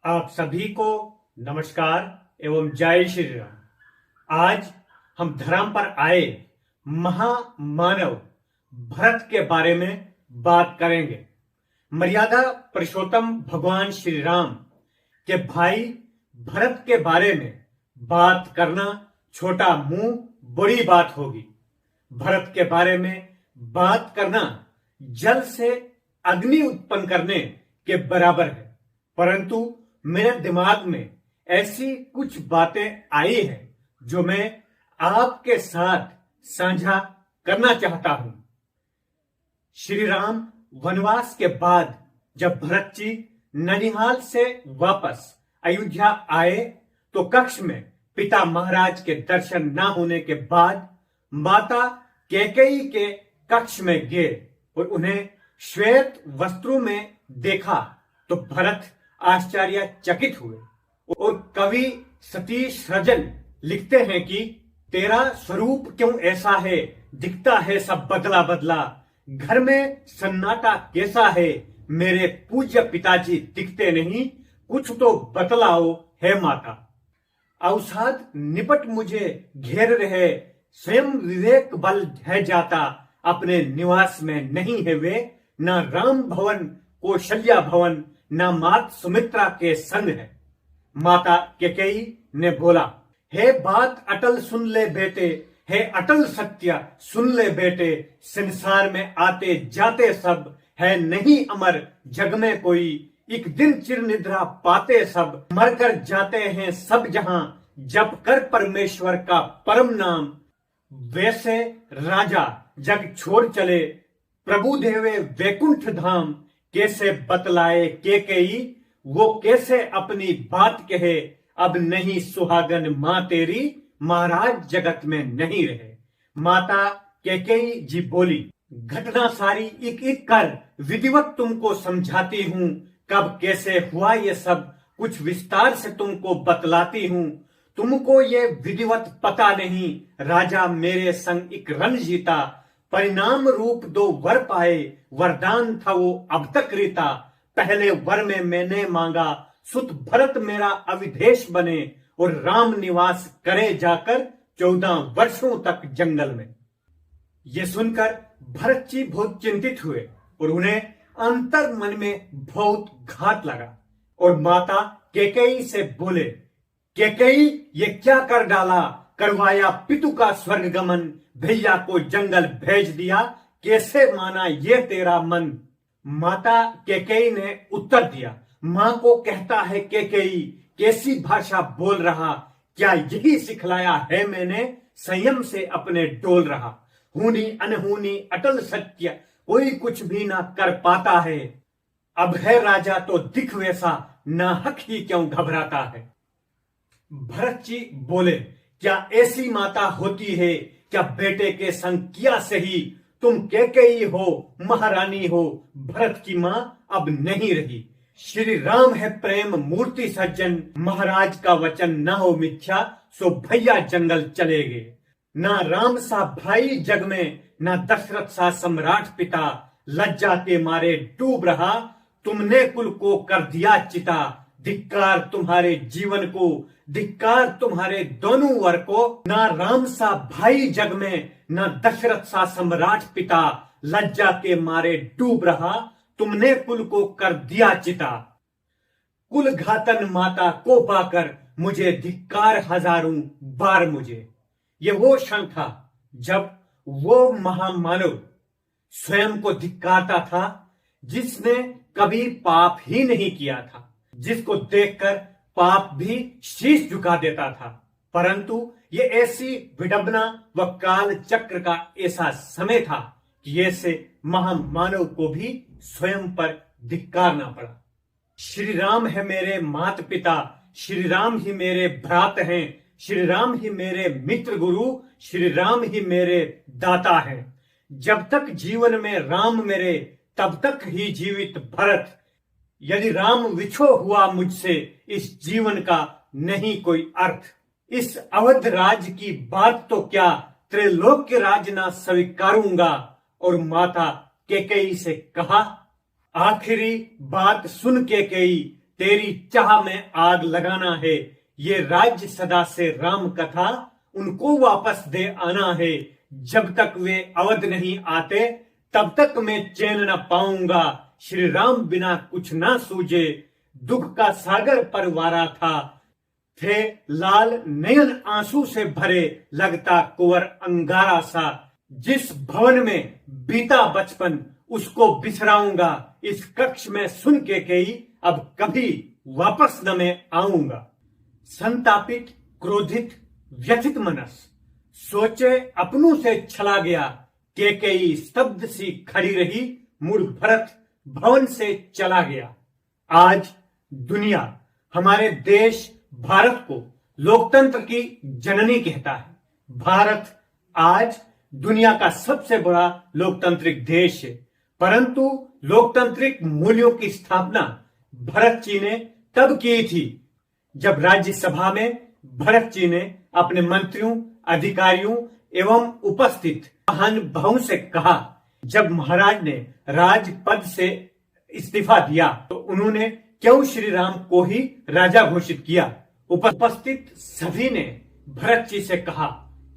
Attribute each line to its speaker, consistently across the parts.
Speaker 1: आप सभी को नमस्कार एवं जय श्री राम। आज हम धराम पर आए महामानव भरत के बारे में बात करेंगे। मर्यादा पुरुषोत्तम भगवान श्री राम के भाई भरत के बारे में बात करना छोटा मुंह बड़ी बात होगी। भरत के बारे में बात करना जल से अग्नि उत्पन्न करने के बराबर है, परंतु मेरे दिमाग में ऐसी कुछ बातें आई हैं जो मैं आपके साथ साझा करना चाहता हूं। श्री राम वनवास के बाद जब भरत जी ननिहाल से वापस अयोध्या आए तो कक्ष में पिता महाराज के दर्शन न होने के बाद माता कैकेयी के कक्ष में गए और उन्हें श्वेत वस्त्रों में देखा तो भरत आश्चर्यचकित हुए। और कवि सतीश रजन लिखते हैं कि तेरा स्वरूप क्यों ऐसा है, दिखता है सब बदला बदला, घर में सन्नाटा कैसा है, मेरे पूज्य पिताजी दिखते नहीं, कुछ तो बतलाओ है माता। अवसाद निपट मुझे घेर रहे, स्वयं विवेक बल है जाता, अपने निवास में नहीं है वे, न राम भवन कौशल्या भवन, न मात सुमित्रा के संग है। माता कैकेयी ने बोला, हे बात अटल सुन ले बेटे, हे अटल सत्य सुन ले बेटे, संसार में आते जाते सब है नहीं अमर, जग में कोई एक दिन चिर निद्रा पाते सब, मरकर जाते हैं सब जहां, जप कर परमेश्वर का परम नाम। वैसे राजा जग छोड़ चले, प्रभु देवे वैकुंठ धाम, कैसे बतलाए कैकेयी वो कैसे अपनी बात कहे, अब नहीं सुहागन मां तेरी, महाराज जगत में नहीं रहे। माता कैकेयी जी बोली, घटना सारी एक एक कर विधिवत तुमको समझाती हूं, कब कैसे हुआ ये सब कुछ विस्तार से तुमको बतलाती हूं। तुमको ये विधिवत पता नहीं, राजा मेरे संग एक रण जीता, परिणाम रूप 2 वर पाए, वरदान था वो अब तक रीता। पहले वर में मैंने मांगा, सुत भरत मेरा अविधेश बने, और राम निवास करे जाकर 14 वर्षों तक जंगल में। ये सुनकर भरत जी बहुत चिंतित हुए और उन्हें अंतर मन में बहुत घात लगा और माता कैकेयी से बोले, कैकेयी ये क्या कर डाला, करवाया पितु का स्वर्ग गमन, भैया को जंगल भेज दिया, कैसे माना ये तेरा मन। माता कैकेयी ने उत्तर दिया, मां को कहता है कैकेयी, कैसी भाषा बोल रहा, क्या यही सिखलाया है मैंने, संयम से अपने डोल रहा, हूनी अनहोनी अटल सत्य कोई कुछ भी ना कर पाता है, अब है राजा तो दिख वैसा, नाहक ही क्यों घबराता है। भरत जी बोले, क्या ऐसी माता होती है, क्या बेटे के संग किया सही, तुम कैकेयी हो महारानी हो, भरत की मां अब नहीं रही। श्री राम है प्रेम मूर्ति सज्जन, महाराज का वचन न हो मिथ्या, सो भैया जंगल चले गए। ना राम सा भाई जग में, ना दशरथ सा सम्राट पिता, लज्जा के मारे डूब रहा, तुमने कुल को कर दिया चिता, धिक्कार तुम्हारे जीवन को, धिक्कार तुम्हारे दोनों वर को। ना राम सा भाई जग में, ना दशरथ सा सम्राट पिता, लज्जा के मारे डूब रहा, तुमने कुल को कर दिया चिता। कुल घातन माता को पाकर मुझे धिक्कार हजारों बार मुझे। ये वो क्षण था जब वो महामानव स्वयं को धिक्कारता था, जिसने कभी पाप ही नहीं किया था, जिसको देखकर पाप भी शीश झुका देता था, परंतु ये ऐसी विडंबना व काल चक्र का ऐसा समय था कि ऐसे महामानव को भी स्वयं पर धिक्कारना पड़ा। श्री राम है मेरे माता पिता, श्री राम ही मेरे भ्रात हैं, श्री राम ही मेरे मित्र गुरु, श्री राम ही मेरे दाता हैं। जब तक जीवन में राम मेरे, तब तक ही जीवित भरत, यदि राम विछो हुआ मुझसे, इस जीवन का नहीं कोई अर्थ। इस अवध राज की बात तो क्या, त्रैलोक्य राज ना स्वीकारूंगा। और माता कैकेयी से कहा, आखिरी बात सुन कैकेयी, तेरी चाह में आग लगाना है। ये राज्य सदा से राम कथा उनको वापस दे आना है। जब तक वे अवध नहीं आते तब तक मैं चैन न पाऊंगा। श्री राम बिना कुछ ना सूझे, दुख का सागर परवारा था। थे लाल नयन आंसू से भरे, लगता कुंवर अंगारा सा। जिस भवन में बीता बचपन उसको बिसराऊंगा। इस कक्ष में सुन के कई अब कभी वापस न मैं आऊंगा। संतापित, क्रोधित, व्यथित मनस सोचे अपनों से छला गया। केकई स्तब्ध सी खड़ी रही, मुड़ भरत भवन से चला गया। आज दुनिया हमारे देश भारत को लोकतंत्र की जननी कहता है। भारत आज दुनिया का सबसे बड़ा लोकतांत्रिक देश है, परंतु लोकतांत्रिक मूल्यों की स्थापना भरत जी ने तब की थी जब राज्यसभा में भरत जी ने अपने मंत्रियों, अधिकारियों एवं उपस्थित महानुभावों से कहा। जब महाराज ने राजपद से इस्तीफा दिया तो उन्होंने क्यों श्री राम को ही राजा घोषित किया। उपस्थित सभी ने भरत जी से कहा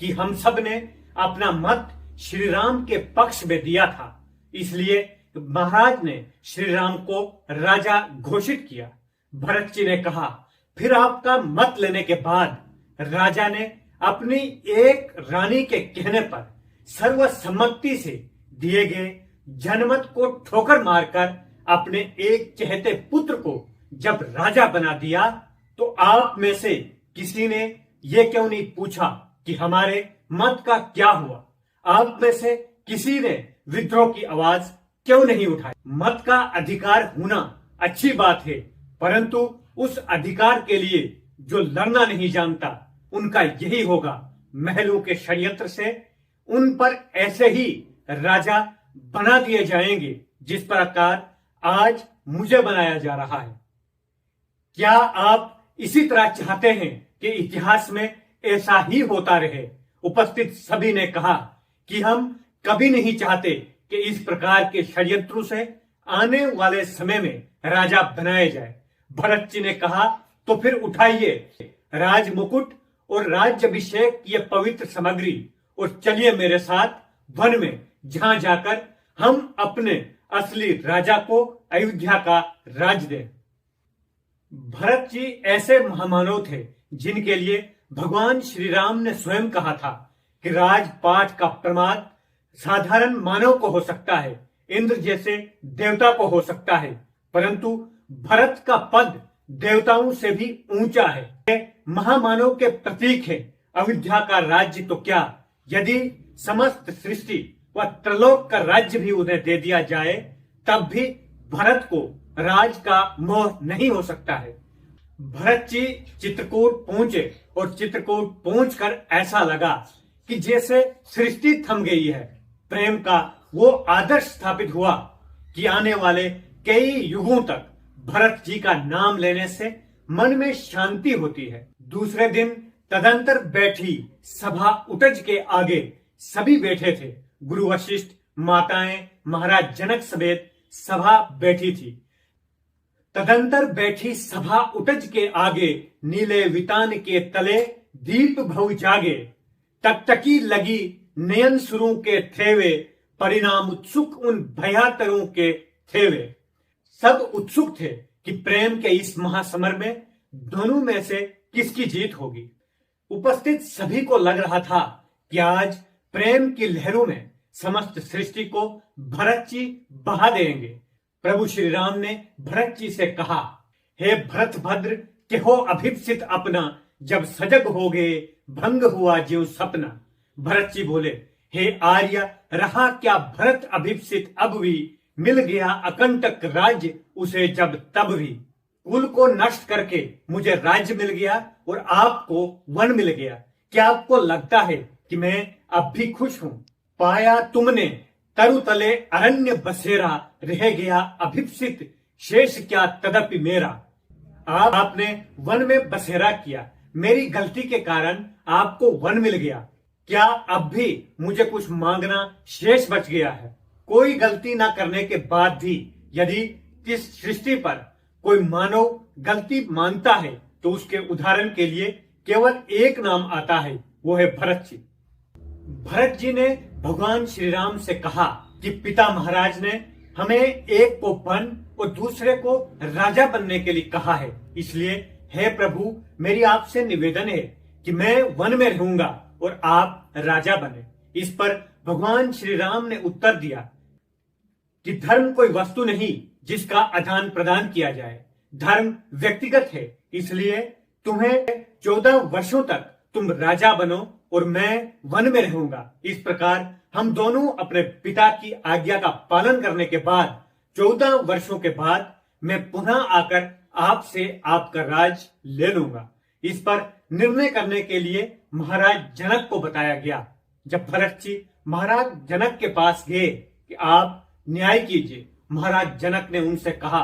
Speaker 1: कि हम सब ने अपना मत श्री राम के पक्ष में दिया था, इसलिए महाराज ने श्री राम को राजा घोषित किया। भरत जी ने कहा, फिर आपका मत लेने के बाद राजा ने अपनी एक रानी के कहने पर सर्वसम्मति से दिए गए जनमत को ठोकर मारकर अपने एक चहेते पुत्र को जब राजा बना दिया तो आप में से किसी ने यह क्यों नहीं पूछा कि हमारे मत का क्या हुआ। आप में से किसी ने विद्रोह की आवाज क्यों नहीं उठाई। मत का अधिकार होना अच्छी बात है, परंतु उस अधिकार के लिए जो लड़ना नहीं जानता उनका यही होगा। महलों के षड्यंत्र से उन पर ऐसे ही राजा बना दिए जाएंगे जिस प्रकार आज मुझे बनाया जा रहा है। क्या आप इसी तरह चाहते हैं कि इतिहास में ऐसा ही होता रहे। उपस्थित सभी ने कहा कि हम कभी नहीं चाहते कि इस प्रकार के षड्यंत्रों से आने वाले समय में राजा बनाया जाए। भरत जी ने कहा, तो फिर उठाइए राज मुकुट और राज्यभिषेक की यह पवित्र सामग्री और चलिए मेरे साथ वन में, जहां जाकर हम अपने असली राजा को अयोध्या का राज दें। भरत जी ऐसे महामानव थे जिनके लिए भगवान श्री राम ने स्वयं कहा था कि राजपाट का प्रमाद साधारण मानव को हो सकता है, इंद्र जैसे देवता को हो सकता है, परंतु भरत का पद देवताओं से भी ऊंचा है। महामानव के प्रतीक है। अयोध्या का राज्य तो क्या, यदि समस्त सृष्टि व त्रिलोक का राज्य भी उन्हें दे दिया जाए तब भी भरत को राज का मोह नहीं हो सकता है। भरत जी चित्रकूट पहुंचे और चित्रकूट पहुंचकर ऐसा लगा कि जैसे सृष्टि थम गई है। प्रेम का वो आदर्श स्थापित हुआ कि आने वाले कई युगों तक भरत जी का नाम लेने से मन में शांति होती है। दूसरे दिन तदंतर बैठी सभा उटज के आगे सभी बैठे थे। गुरु वशिष्ठ, माताएं, महाराज जनक समेत सभा बैठी थी। तदंतर बैठी सभा उटज के आगे नीले वितान के तले दीप भव जागे। टकटकी लगी नयन सुरों के थेवे, परिणाम उत्सुक उन भयातरों के थेवे। सब उत्सुक थे कि प्रेम के इस महासमर में दोनों में से किसकी जीत होगी। उपस्थित सभी को लग रहा था कि आज प्रेम की लहरों में समस्त सृष्टि को भरत जी बहा देंगे। प्रभु श्री राम ने भरत जी से कहा, हे भरत भद्र केहो अभिप्सित अपना, जब सजग हो गए भंग हुआ ज्यों सपना। भरत जी बोले, हे आर्य रहा क्या भरत अभिप्सित अब भी, मिल गया अकंटक राज्य उसे जब तब भी। कुल को नष्ट करके मुझे राज्य मिल गया और आपको वन मिल गया। क्या आपको लगता है कि मैं अब भी खुश हूं? पाया तुमने तरु तले अरण्य बसेरा, रह गया अभिप्सित शेष क्या तदपि मेरा। आपने वन में बसेरा किया, मेरी गलती के कारण आपको वन मिल गया। क्या अब भी मुझे कुछ मांगना शेष बच गया है? कोई गलती ना करने के बाद भी यदि इस सृष्टि पर कोई मानव गलती मानता है तो उसके उदाहरण के लिए केवल एक नाम आता है, वो है भरत जी। भरत जी ने भगवान श्री राम से कहा कि पिता महाराज ने हमें एक को वन और दूसरे को राजा बनने के लिए कहा है, इसलिए हे प्रभु मेरी आपसे निवेदन है कि मैं वन में रहूंगा और आप राजा बने। इस पर भगवान श्री राम ने उत्तर दिया कि धर्म कोई वस्तु नहीं जिसका आदान प्रदान किया जाए, धर्म व्यक्तिगत है, इसलिए तुम्हें 14 वर्षों तक तुम राजा बनो और मैं वन में रहूंगा। इस प्रकार हम दोनों अपने पिता की आज्ञा का पालन करने के बाद 14 वर्षों के बाद मैं पुनः आकर आपसे आपका राज ले लूंगा। इस पर निर्णय करने के लिए महाराज जनक को बताया गया। जब भरत जी महाराज जनक के पास गए कि आप न्याय कीजिए, महाराज जनक ने उनसे कहा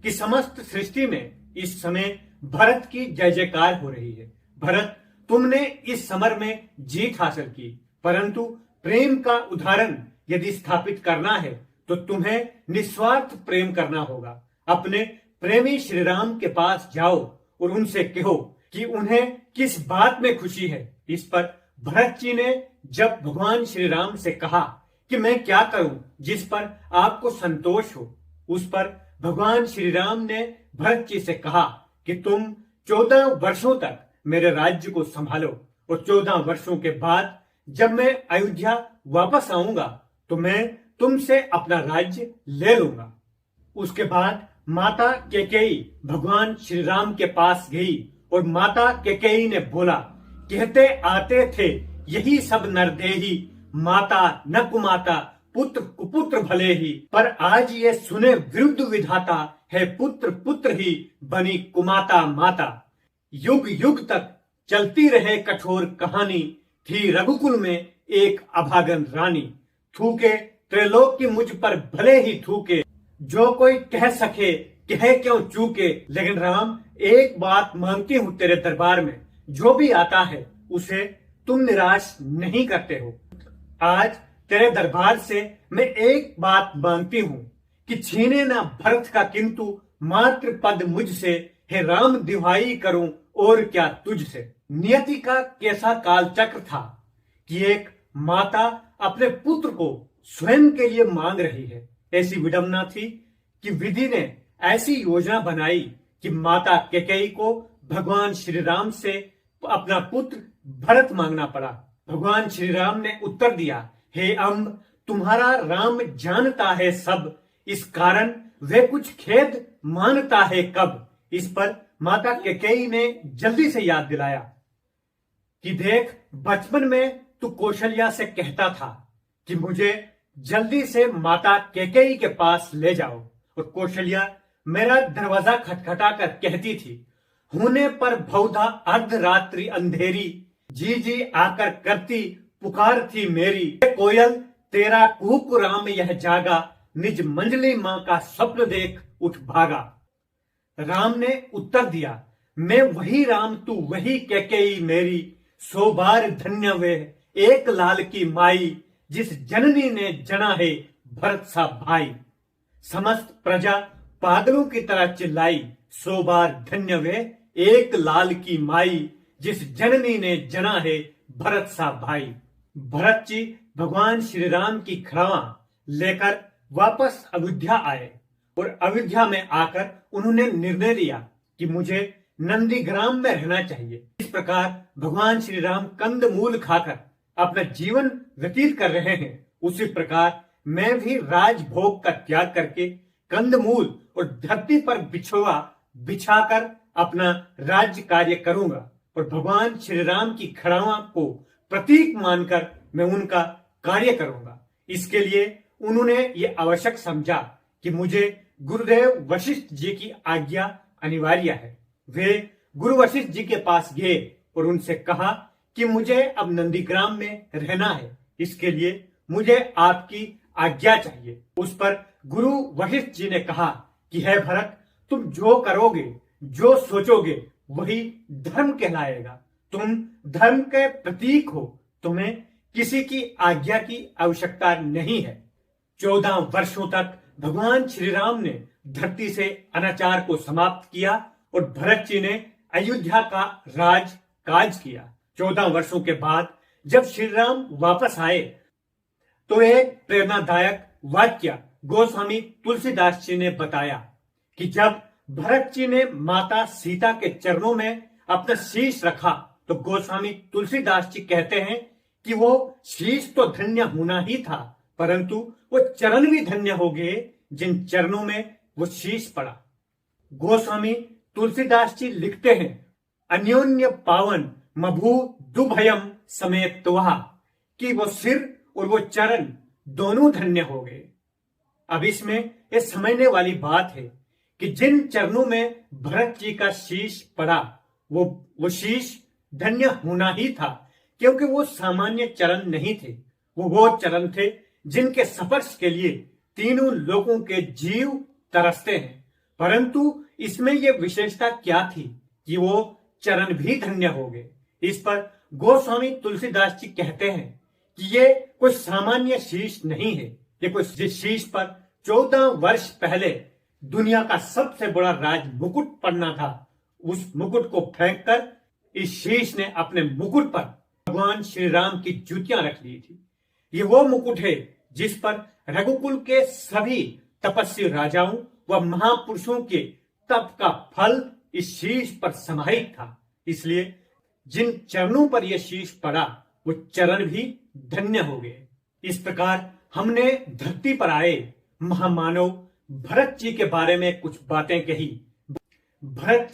Speaker 1: कि समस्त सृष्टि में इस समय भरत की जय जयकार हो रही है। भरत, तुमने इस समर में जीत हासिल की, परंतु प्रेम का उदाहरण यदि स्थापित करना है तो तुम्हें निस्वार्थ प्रेम करना होगा। अपने प्रेमी श्री राम के पास जाओ और उनसे कहो कि उन्हें किस बात में खुशी है। इस पर भरत जी ने जब भगवान श्री राम से कहा कि मैं क्या करूं जिस पर आपको संतोष हो, उस पर भगवान श्री राम ने भरत जी से कहा कि तुम 14 वर्षों तक मेरे राज्य को संभालो और 14 वर्षों के बाद जब मैं अयोध्या वापस आऊंगा तो मैं तुमसे अपना राज्य ले लूंगा। उसके बाद माता कैकेयी भगवान श्री राम के पास गई और माता कैकेयी ने बोला, कहते आते थे यही सब नरदेही, माता न कुमाता पुत्र कुपुत्र भले ही, पर आज ये सुने विरुद्ध विधाता है पुत्र पुत्र ही बनी कुमाता माता। युग युग तक चलती रहे कठोर कहानी, थी रघुकुल में एक अभागन रानी। थूके त्रैलोक की मुझ पर भले ही थूके, जो कोई कह सके कहे क्यों चूके। लेकिन राम एक बात मांगती हूं तेरे दरबार में, जो भी आता है उसे तुम निराश नहीं करते हो। आज तेरे दरबार से मैं एक बात मांगती हूं कि छीने ना भरत का किंतु मात्र पद मुझसे, हे राम दिवाई करूं और क्या तुझसे। नियति का कैसा काल चक्र था कि एक माता अपने पुत्र को स्वयं के लिए मांग रही है। ऐसी विडंबना थी कि विधि ने ऐसी योजना बनाई कि माता कैकेयी को भगवान श्री राम से अपना पुत्र भरत मांगना पड़ा। भगवान श्री राम ने उत्तर दिया, हे अम्ब तुम्हारा राम जानता है सब, इस कारण वे कुछ खेद मानता है कब। इस पर माता कैकेयी ने जल्दी से याद दिलाया कि देख, बचपन में तू कौशल्या से कहता था कि मुझे जल्दी से माता कैकेयी के पास ले जाओ, और कौशल्या मेरा दरवाजा खटखटा कर कहती थी, होने पर बहुधा अर्धरात्रि अंधेरी, जी जी आकर करती पुकार थी मेरी। कोयल तेरा कूक राम यह जागा, निज मंजली मां का स्वप्न देख उठ भागा। राम ने उत्तर दिया, मैं वही राम तू वही कैकेयी मेरी, 100 बार धन्य वे एक लाल की माई, जिस जननी ने जना है भरत सा भाई। समस्त प्रजा पागलों की तरह चिल्लाई, 100 बार धन्य वे एक लाल की माई, जिस जननी ने जना है भरत सा भाई। भरत जी भगवान श्री राम की खड़ावा लेकर वापस अयोध्या आए और अयोध्या में आकर उन्होंने निर्णय लिया कि मुझे नंदीग्राम में रहना चाहिए। इस प्रकार भगवान श्री राम कंदमूल खाकर अपना जीवन व्यतीत कर रहे हैं, उसी प्रकार मैं भी राजभोग का त्याग करके कंदमूल और धरती पर बिछोआ बिछाकर अपना राज्य कार्य करूंगा और भगवान श्री राम की खड़ावा को प्रतीक मानकर मैं उनका कार्य करूंगा। इसके लिए उन्होंने ये आवश्यक समझा कि मुझे गुरुदेव वशिष्ठ जी की आज्ञा अनिवार्य है। वे गुरु वशिष्ठ जी के पास गए और उनसे कहा कि मुझे अब नंदीग्राम में रहना है, इसके लिए मुझे आपकी आज्ञा चाहिए। उस पर गुरु वशिष्ठ जी ने कहा कि हे भरत, तुम जो करोगे जो सोचोगे वही धर्म कहलाएगा। तुम धर्म के प्रतीक हो, तुम्हें किसी की आज्ञा की आवश्यकता नहीं है। 14 वर्षों तक भगवान श्री राम ने धरती से अनाचार को समाप्त किया और भरत जी ने अयोध्या का राज काज किया। 14 वर्षों के बाद जब श्री राम वापस आए तो एक प्रेरणादायक वाक्य गोस्वामी तुलसीदास जी ने बताया कि जब भरत जी ने माता सीता के चरणों में अपना शीश रखा तो गोस्वामी तुलसीदास जी कहते हैं कि वो शीश तो धन्य होना ही था, परंतु वो चरण भी धन्य हो गए जिन चरणों में वो शीश पड़ा। गोस्वामी तुलसीदास जी लिखते हैं, अन्योन्य पावन मभु दुभयम समेत तुहा, कि वो सिर और वो चरण दोनों धन्य हो गए। अब इसमें ये समझने वाली बात है कि जिन चरणों में भरत जी का शीश पड़ा वो शीश धन्य होना ही था, क्योंकि वो सामान्य चरण नहीं थे। वो चरण थे जिनके स्पर्श के लिए तीनों लोगों के जीव तरसते हैं। परंतु इसमें यह विशेषता क्या थी कि वो चरण भी धन्य हो गए। इस पर गोस्वामी तुलसीदास जी कहते हैं कि ये कोई सामान्य शीश नहीं है। ये कोई जिस शीश पर 14 वर्ष पहले दुनिया का सबसे बड़ा राज मुकुट पड़ना था, उस मुकुट को फेंककर इस शीश ने अपने मुकुट पर भगवान श्री राम की जूतियां रख ली थी। ये वो मुकुट है जिस पर रघुकुल के सभी तपस्वी राजाओं व महापुरुषों के तप का फल इस शीश पर समाहित था। इसलिए जिन चरणों पर यह शीश पड़ा वो चरण भी धन्य हो गए। इस प्रकार हमने धरती पर आए महामानव भरत जी के बारे में कुछ बातें कही। भरत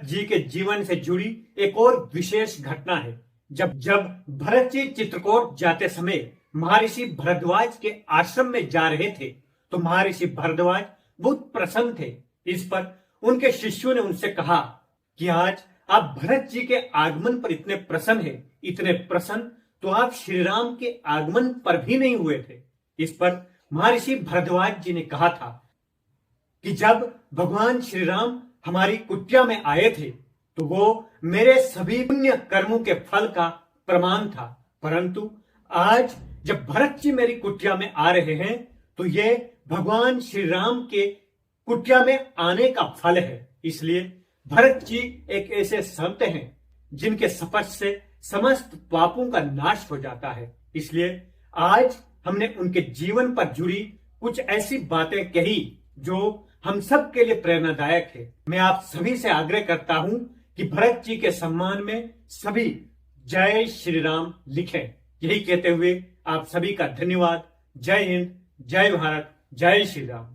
Speaker 1: जी के जीवन से जुड़ी एक और विशेष घटना है। जब भरत जी चित्रकूट जाते समय महर्षि भरद्वाज के आश्रम में जा रहे थे तो महर्षि भरद्वाज बहुत प्रसन्न थे। इस पर उनके शिष्यों ने उनसे कहा कि आज आप भरत जी के आगमन पर इतने प्रसन्न तो आप श्री राम के आगमन पर भी नहीं हुए थे। इस पर महर्षि भरद्वाज जी ने कहा था कि जब भगवान श्री राम हमारी कुटिया में आए थे तो वो मेरे सभी पुण्य कर्मों के फल का प्रमाण था, परंतु आज जब भरत जी मेरी कुटिया में आ रहे हैं तो ये भगवान श्री राम के कुटिया में आने का फल है। इसलिए भरत जी एक ऐसे संत हैं जिनके स्पर्श से समस्त पापों का नाश हो जाता है। इसलिए आज हमने उनके जीवन पर जुड़ी कुछ ऐसी बातें कही जो हम सब के लिए प्रेरणादायक है। मैं आप सभी से आग्रह करता हूं कि भरत जी के सम्मान में सभी जय श्री राम लिखें। यही कहते हुए आप सभी का धन्यवाद। जय हिंद, जय भारत, जय श्री राम।